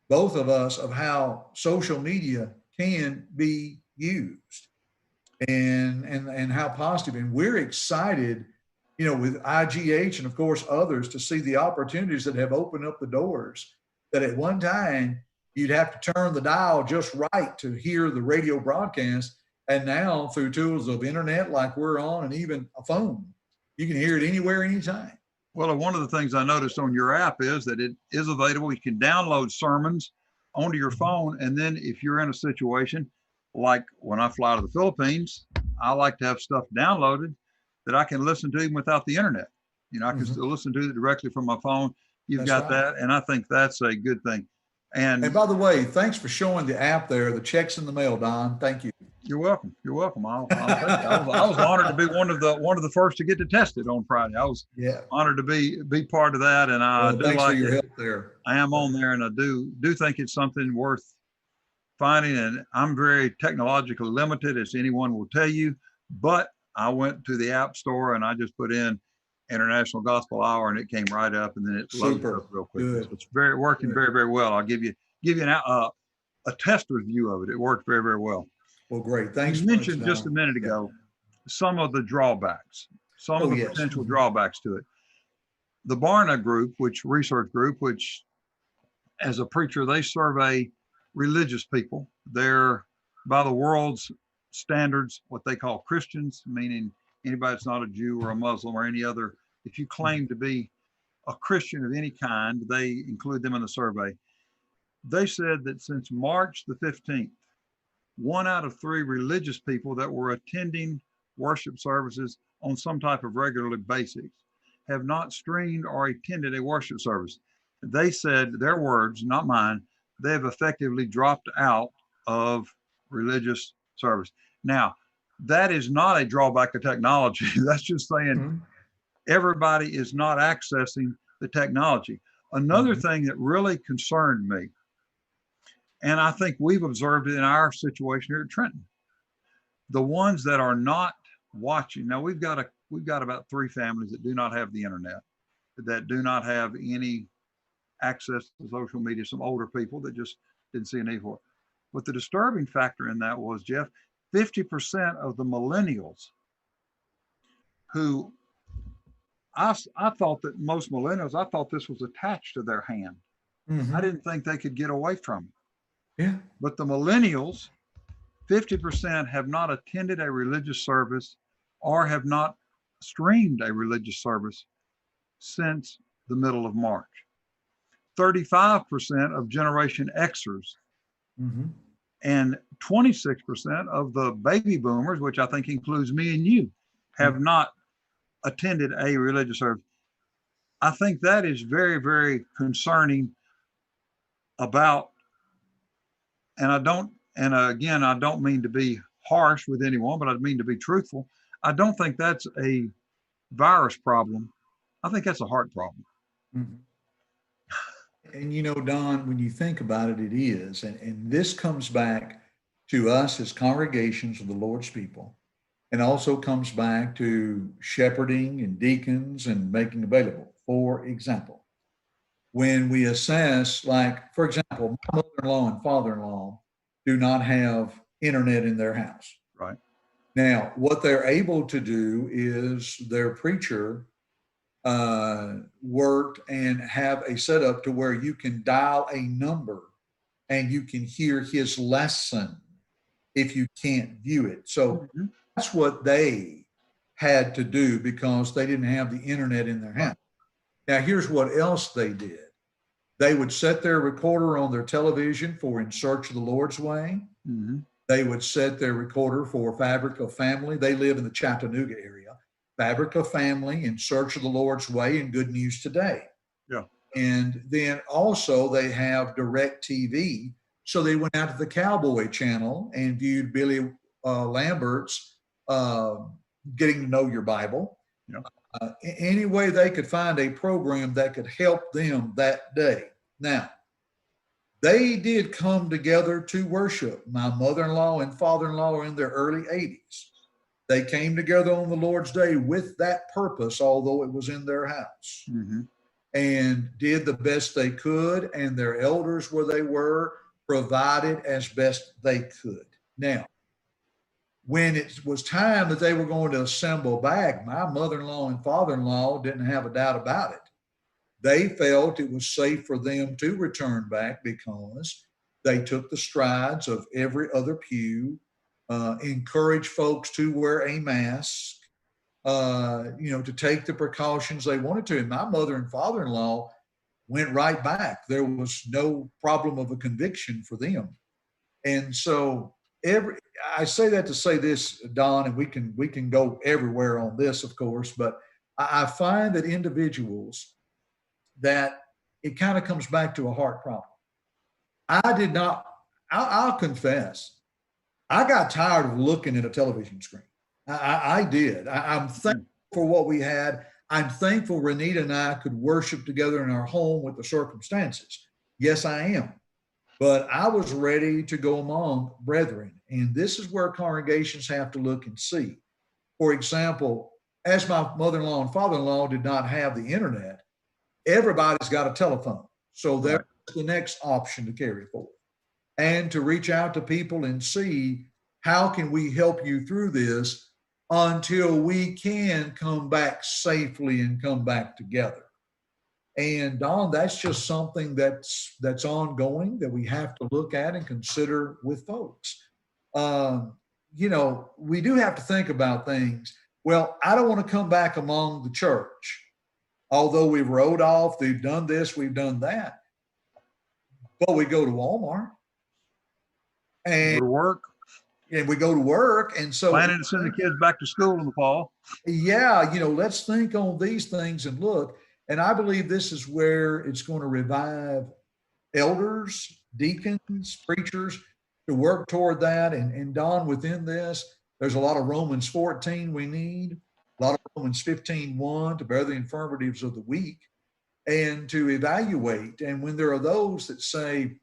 S5: both of us, of how social media can be used and how positive. And we're excited, with IGH and of course others, to see the opportunities that have opened up the doors that at one time you'd have to turn the dial just right to hear the radio broadcast. And now through tools of internet like we're on and even a phone, you can hear it anywhere, anytime.
S4: Well, one of the things I noticed on your app is that it is available. You can download sermons onto your phone. And then if you're in a situation like when I fly to the Philippines, I like to have stuff downloaded that I can listen to even without the internet. I can still listen to it directly from my phone. You've got that. And I think that's a good thing. And
S5: by the way, thanks for showing the app there. The check's in the mail, Don. Thank you.
S4: You're welcome. You're welcome. I'll take it. I was honored to be one of the first to get to test it on Friday. I was honored to be part of that, and I do
S5: thanks
S4: like
S5: for your
S4: it.
S5: help there.
S4: I am on there, and I do think it's something worth finding. And I'm very technologically limited, as anyone will tell you. But I went to the App Store and I just put in International Gospel Hour, and it came right up, and then it loaded up real quick. So it's working very, very well. I'll give you a tester's view of it. It worked very, very well.
S5: Well, great. Thanks.
S4: You mentioned just a minute ago some of the drawbacks, some of the potential drawbacks to it. The Barna research group, which as a preacher, they survey religious people. They're, by the world's standards, what they call Christians, meaning anybody that's not a Jew or a Muslim or any other. If you claim to be a Christian of any kind, they include them in the survey. They said that since March the 15th, 1 out of 3 religious people that were attending worship services on some type of regular basis have not streamed or attended a worship service. They said, their words, not mine, they have effectively dropped out of religious service. Now, that is not a drawback to technology. That's just saying everybody is not accessing the technology. Another thing that really concerned me, and I think we've observed it in our situation here at Trenton, the ones that are not watching. Now we've got about 3 families that do not have the internet, that do not have any access to social media, some older people that just didn't see a need for it. But the disturbing factor in that was, Jeff, 50% of the millennials who I thought that most millennials, I thought this was attached to their hand. I didn't think they could get away from it.
S5: Yeah.
S4: But the millennials, 50% have not attended a religious service or have not streamed a religious service since the middle of March. 35% of Generation Xers and 26% of the baby boomers, which I think includes me and you, have not attended a religious service. I think that is very, very concerning about, and I don't mean to be harsh with anyone, but I mean to be truthful. I don't think that's a virus problem. I think that's a heart problem.
S5: And Don, when you think about it, it is. And this comes back to us as congregations of the Lord's people, and also comes back to shepherding and deacons and making available. For example, when we assess, like, for example, my mother-in-law and father-in-law do not have internet in their house.
S4: Right.
S5: Now, what they're able to do is their preacher worked and have a setup to where you can dial a number and you can hear his lesson if you can't view it. So that's what they had to do because they didn't have the internet in their house. Now, here's what else they did. They would set their recorder on their television for In Search of the Lord's Way. They would set their recorder for Fabric of Family. They live in the Chattanooga area. Fabric of Family, In Search of the Lord's Way, and Good News Today.
S4: Yeah.
S5: And then also they have Direct TV. So they went out to the Cowboy Channel and viewed Billy Lambert's Getting to Know Your Bible.
S4: Yeah.
S5: Any way they could find a program that could help them that day. Now, they did come together to worship. My mother-in-law and father-in-law are in their early 80s. They came together on the Lord's Day with that purpose, although it was in their house. and did the best they could, and their elders where they were provided as best they could. Now, when it was time that they were going to assemble back, my mother-in-law and father-in-law didn't have a doubt about it. They felt it was safe for them to return back because they took the strides of every other pew, encouraged folks to wear a mask, to take the precautions they wanted to. And my mother and father-in-law went right back. There was no problem of a conviction for them. And so I say that to say this, Don, and we can go everywhere on this, of course, but I find that individuals that it kind of comes back to a heart problem. I'll confess, I got tired of looking at a television screen. I did. I'm thankful for what we had. I'm thankful Renita and I could worship together in our home with the circumstances. Yes, I am. But I was ready to go among brethren. And this is where congregations have to look and see. For example, as my mother-in-law and father-in-law did not have the internet, everybody's got a telephone. So there's the next option to carry forward. And to reach out to people and see how can we help you through this until we can come back safely and come back together. And Don, that's just something that's ongoing that we have to look at and consider with folks. We do have to think about things. Well, I don't want to come back among the church, although we've rode off, we've done this, we've done that. But we go to Walmart and
S4: Go to work.
S5: And we go to work. And so
S4: planning to send the kids back to school in the fall.
S5: Yeah, let's think on these things and look. And I believe this is where it's going to revive elders, deacons, preachers to work toward that. And Don, within this, there's a lot of Romans 14 we need, a lot of Romans 15:1 to bear the infirmities of the weak and to evaluate. And when there are those that say,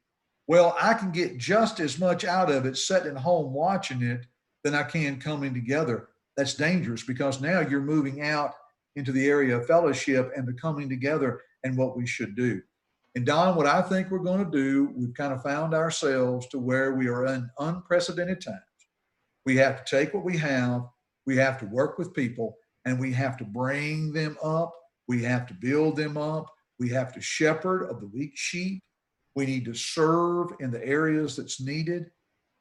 S5: well, I can get just as much out of it sitting at home watching it than I can coming together, that's dangerous because now you're moving out into the area of fellowship and the coming together and what we should do. And Don, what I think we're going to do, we've kind of found ourselves to where we are in unprecedented times. We have to take what we have to work with people, and we have to bring them up. We have to build them up. We have to shepherd of the weak sheep. We need to serve in the areas that's needed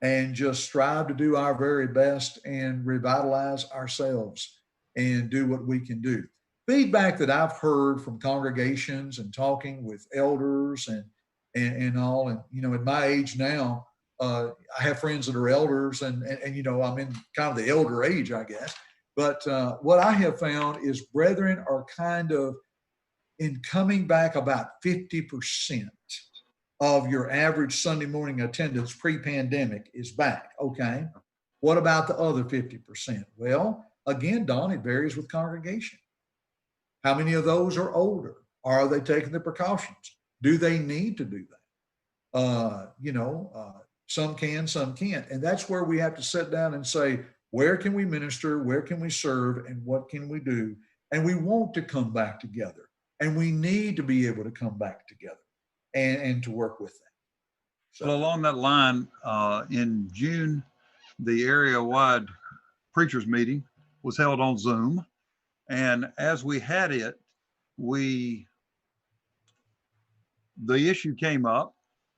S5: and just strive to do our very best and revitalize ourselves and do what we can do. Feedback that I've heard from congregations and talking with elders and all, and at my age now, I have friends that are elders and I'm in kind of the elder age, I guess. But what I have found is brethren are kind of in coming back about 50% of your average Sunday morning attendance pre-pandemic is back. Okay. What about the other 50%? Well, again, Don, it varies with congregation. How many of those are older? Are they taking the precautions? Do they need to do that? Some can, some can't. And that's where we have to sit down and say, where can we minister? Where can we serve? And what can we do? And we want to come back together. And we need to be able to come back together and to work with that.
S4: So along that line, in June, the area-wide preachers meeting was held on Zoom. And as we had it, the issue came up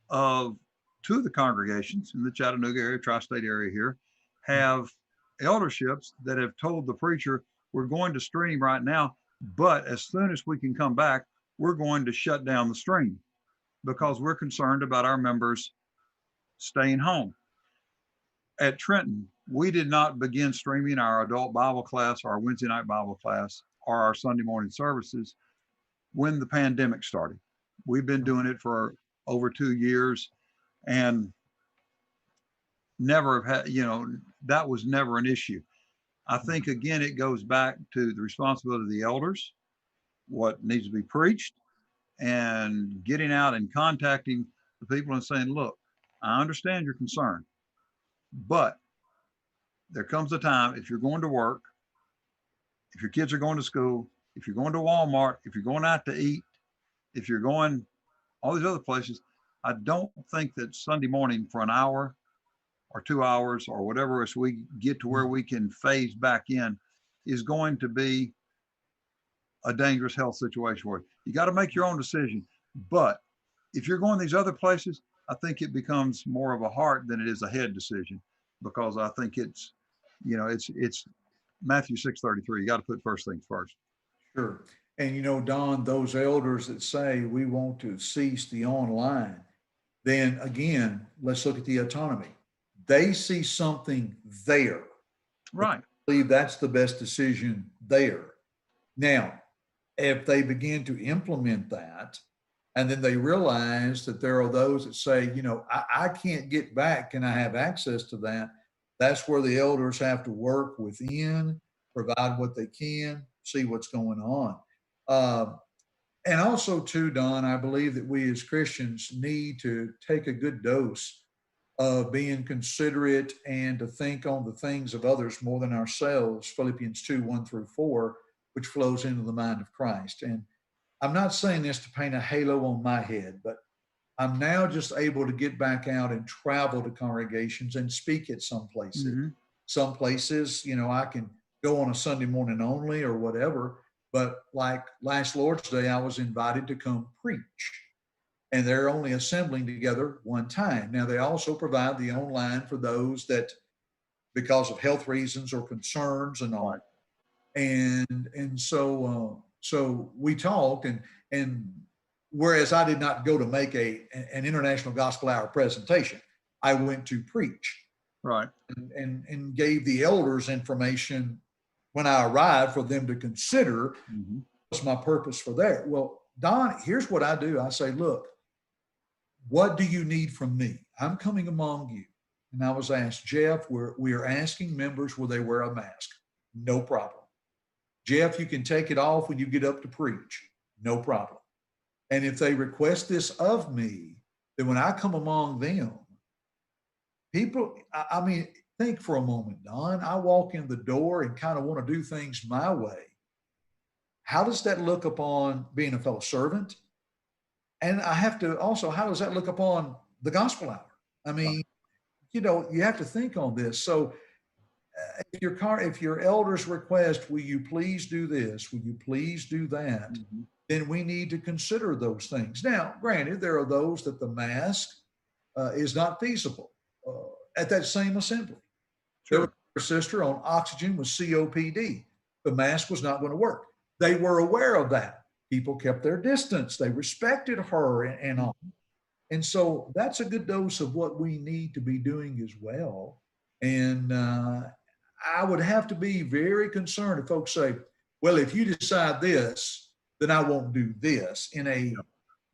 S4: of two of the congregations in the Chattanooga area, tri-state area here, have elderships that have told the preacher, we're going to stream right now, but as soon as we can come back, we're going to shut down the stream because we're concerned about our members staying home. At Trenton, we did not begin streaming our adult Bible class, our Wednesday night Bible class, or our Sunday morning services when the pandemic started. We've been doing it for over 2 years and never have had, that was never an issue. I think, again, it goes back to the responsibility of the elders, what needs to be preached, and getting out and contacting the people and saying, look, I understand your concern, but there comes a time, if you're going to work, if your kids are going to school, if you're going to Walmart, if you're going out to eat, if you're going all these other places, I don't think that Sunday morning for an hour or 2 hours or whatever, as we get to where we can phase back in, is going to be a dangerous health situation for you. You got to make your own decision. But if you're going these other places, I think it becomes more of a heart than it is a head decision, because I think it's, you know, it's Matthew 6:33. You got to put first things first.
S5: Sure. And you know, Don, those elders that say we want to cease the online, then again, let's look at the autonomy. They see something there.
S4: Right.
S5: I believe that's the best decision there. Now, if they begin to implement that, and then they realize that there are those that say, you know, I can't get back. Can I have access to that? That's where the elders have to work within, provide what they can, see what's going on. And also, too, Don, I believe that we as Christians need to take a good dose of being considerate and to think on the things of others more than ourselves. Philippians 2:1-4, which flows into the mind of Christ. And I'm not saying this to paint a halo on my head, but I'm now just able to get back out and travel to congregations and speak at some places.
S4: Mm-hmm.
S5: Some places, you know, I can go on a Sunday morning only or whatever. But like last Lord's Day, I was invited to come preach. And they're only assembling together one time. Now, they also provide the online for those that, because of health reasons or concerns and all. And so we talked, and whereas I did not go to make an International Gospel Hour presentation, I went to preach.
S4: Right.
S5: And gave the elders information when I arrived for them to consider what's my purpose for there. Well, Don, here's what I do. I say, look, what do you need from me? I'm coming among you. And I was asked, Jeff, we are asking members, will they wear a mask? No problem. Jeff, you can take it off when you get up to preach. No problem. And if they request this of me, then when I come among them, people, I mean, think for a moment, Don. I walk in the door and kind of want to do things my way. How does that look upon being a fellow servant? And I have to also, how does that look upon the gospel hour? I mean, you know, you have to think on this. So if your elders request, will you please do this? Will you please do that? Then we need to consider those things. Now, granted, there are those that the mask is not feasible at that same assembly. Sure. There was a sister on oxygen with COPD. The mask was not going to work. They were aware of that. People kept their distance. They respected her and all. And so that's a good dose of what we need to be doing as well. And I would have to be very concerned if folks say, well, if you decide this, then I won't do this in a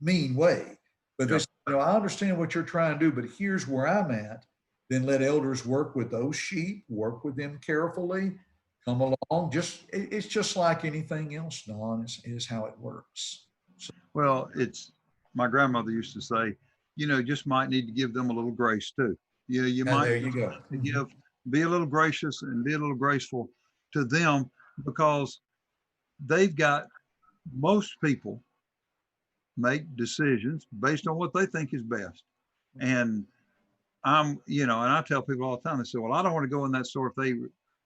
S5: mean way. But this, you know, I understand what you're trying to do, but here's where I'm at. Then let elders work with those sheep, work with them carefully, come along. It's just like anything else, Don, is how it works. So,
S4: well, it's, my grandmother used to say, you know, just might need to give them a little grace too. Yeah, you might.
S5: There you go.
S4: Be a little gracious and be a little graceful to them, because they've got, most people make decisions based on what they think is best. And you know, and I tell people all the time, they say, well, I don't want to go in that store if they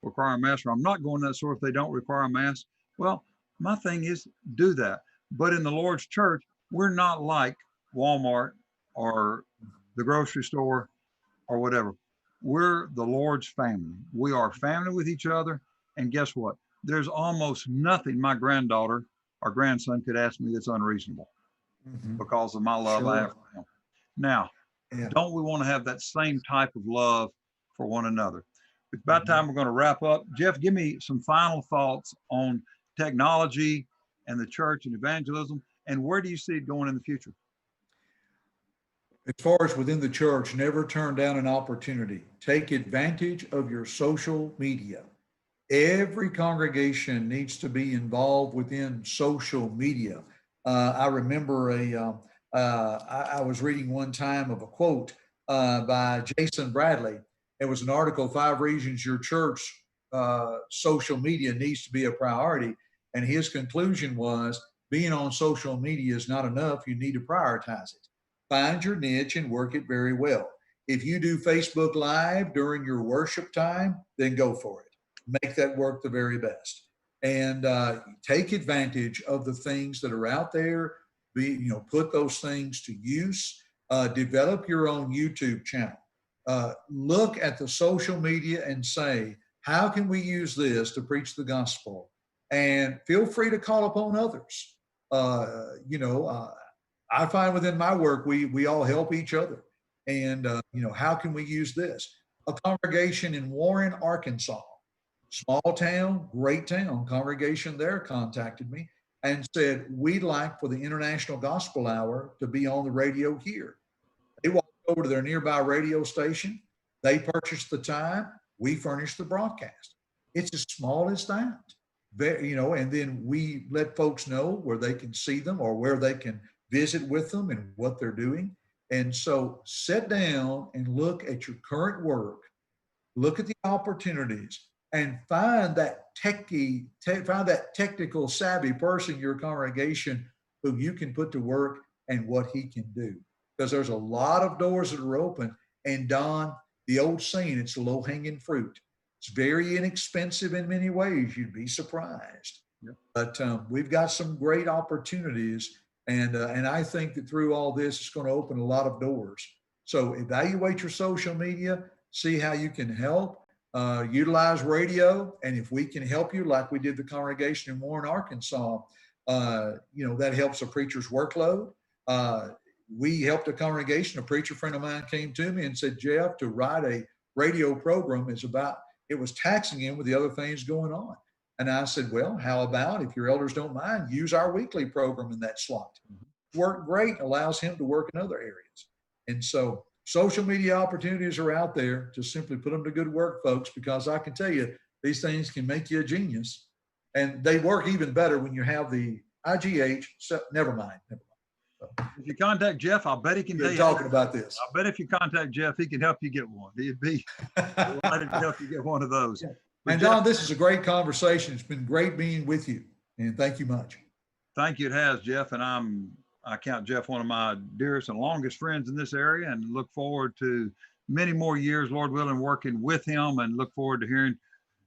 S4: require a mask, or I'm not going in that store if they don't require a mask. Well, my thing is, do that. But in the Lord's church, we're not like Walmart or the grocery store or whatever. We're the Lord's family. We are family with each other. And guess what? There's almost nothing my granddaughter or grandson could ask me that's unreasonable because of my love I have for them. Now, don't we want to have that same type of love for one another? It's about time we're going to wrap up. Jeff, give me some final thoughts on technology and the church and evangelism, and where do you see it going in the future?
S5: As far as within the church, never turn down an opportunity. Take advantage of your social media. Every congregation needs to be involved within social media. I remember I was reading one time of a quote by Jason Bradley. It was an article, 5 Reasons Your Church Social Media Needs to Be a Priority. And his conclusion was, being on social media is not enough. You need to prioritize it. Find your niche and work it very well. If you do Facebook Live during your worship time, then go for it. Make that work the very best. And take advantage of the things that are out there. Put those things to use. Develop your own YouTube channel. Look at the social media and say, how can we use this to preach the gospel? And feel free to call upon others. I find within my work, we all help each other. And, how can we use this? A congregation in Warren, Arkansas, small town, great town, congregation there contacted me and said, we'd like for the International Gospel Hour to be on the radio here. They walked over to their nearby radio station. They purchased the time. We furnished the broadcast. It's as small as that. And then we let folks know where they can see them or where they can visit with them and what they're doing. And so sit down and look at your current work, look at the opportunities, and find that technical savvy person in your congregation who you can put to work and what he can do. Because there's a lot of doors that are open. And Don, the old saying, it's low-hanging fruit. It's very inexpensive in many ways. You'd be surprised. Yep. But we've got some great opportunities. And I think that through all this, it's going to open a lot of doors. So evaluate your social media, see how you can help, utilize radio. And if we can help you, like we did the congregation in Warren, Arkansas, that helps a preacher's workload. We helped a congregation. A preacher friend of mine came to me and said, Jeff, to write a radio program it was taxing him with the other things going on. And I said, well, how about, if your elders don't mind, use our weekly program in that slot. Worked great, allows him to work in other areas. And so social media opportunities are out there. Just simply put them to good work, folks, because I can tell you, these things can make you a genius. And they work even better when you have the IGH. So never mind.
S4: If you contact Jeff, I'll bet he can tell you.
S5: Talking about this.
S4: I bet if you contact Jeff, he can help you get one. He'd be delighted to help you get one of those.
S5: Yeah. And Don, this is a great conversation. It's been great being with you. And thank you much.
S4: Thank you. It has, Jeff. And I count Jeff one of my dearest and longest friends in this area, and look forward to many more years, Lord willing, working with him, and look forward to hearing.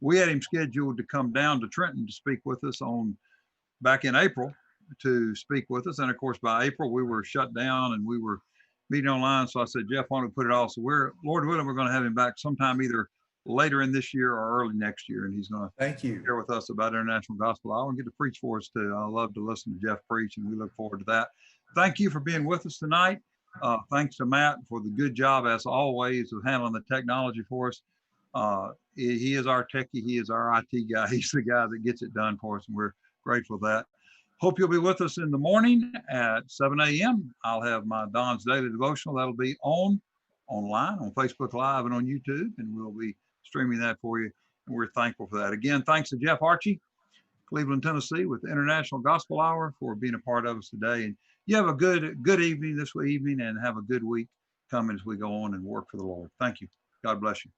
S4: We had him scheduled to come down to Trenton to speak with us back in April to speak with us. And of course, by April, we were shut down and we were meeting online. So I said, Jeff, why don't we put it off? So Lord willing, we're going to have him back sometime either later in this year or early next year. And he's going to share with us about International Gospel Hour and get to preach for us too. I love to listen to Jeff preach, and we look forward to that. Thank you for being with us tonight. Thanks to Matt for the good job, as always, of handling the technology for us. He is our techie. He is our IT guy. He's the guy that gets it done for us, and we're grateful for that. Hope you'll be with us in the morning at 7 a.m. I'll have my Don's Daily Devotional. That'll be online on Facebook Live and on YouTube, and we'll be streaming that for you. And we're thankful for that. Again, thanks to Jeff Archie, Cleveland, Tennessee, with the International Gospel Hour, for being a part of us today. And you have a good evening this evening, and have a good week coming as we go on and work for the Lord. Thank you. God bless you.